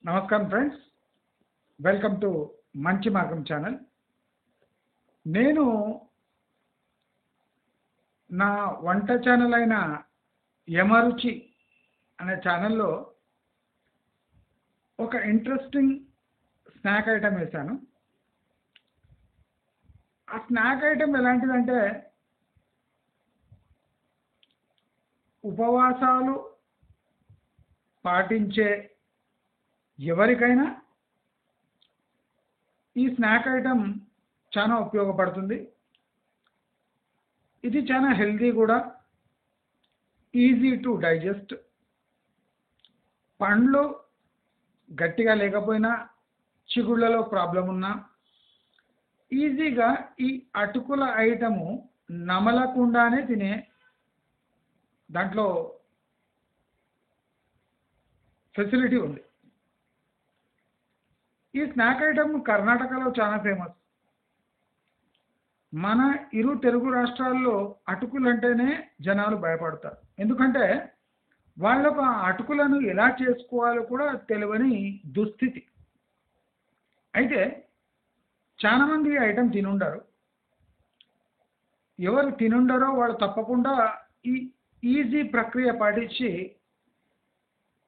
నమస్కారం friends, welcome to మంచి మార్గం ఛానల్. నేను నా వంట ఛానల్ అయిన యమరుచి అనే ఛానల్లో ఒక ఇంట్రెస్టింగ్ స్నాక్ ఐటెం వేశాను. ఆ స్నాక్ ఐటెం ఎలాంటిదంటే ఉపవాసాలు పాటించే ఎవరికైనా ఈ స్నాక్ ఐటెం చాలా ఉపయోగపడుతుంది. ఇది చాలా హెల్తీ కూడా, ఈజీ టు డైజెస్ట్. పండ్లు గట్టిగా లేకపోయినా, చిగుళ్ళలో ప్రాబ్లం ఉన్నా ఈజీగా ఈ అటుకుల ఐటము నమలకుండానే తినే దాంట్లో ఫెసిలిటీ ఉంది. ఈ స్నాక్ ఐటమ్ కర్ణాటకలో చాలా ఫేమస్. మన ఇరు తెలుగు రాష్ట్రాల్లో అటుకులు అంటేనే జనాలు భయపడతారు. ఎందుకంటే వాళ్ళకు ఆ అటుకులను ఎలా చేసుకోవాలో కూడా తెలియని దుస్థితి. అయితే చాలామంది ఈ ఐటెం తినుండరు. ఎవరు తినుండరో వాళ్ళు తప్పకుండా ఈ ఈజీ ప్రక్రియ పాటించి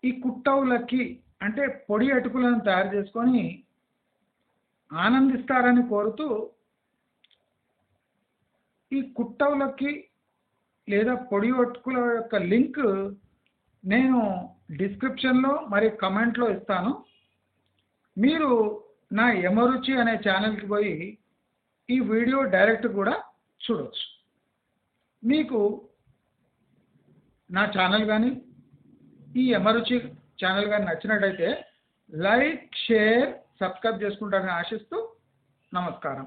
ఈ కుట్టవులకి అంటే పొడి అటుకులను తయారు చేసుకొని ఆనందిస్తారని కోరుతూ, ఈ కుట్టవులకి లేదా పొడి అటుకుల యొక్క లింక్ నేను డిస్క్రిప్షన్లో మరి కమెంట్లో ఇస్తాను. మీరు నా యమరుచి అనే ఛానల్కి పోయి ఈ వీడియో డైరెక్ట్ కూడా చూడవచ్చు. మీకు నా ఛానల్ కానీ ఈ యమరుచి ఛానల్ కానీ నచ్చినట్టయితే లైక్, షేర్, సబ్స్క్రైబ్ చేసుకుంటారని ఆశిస్తూ నమస్కారం.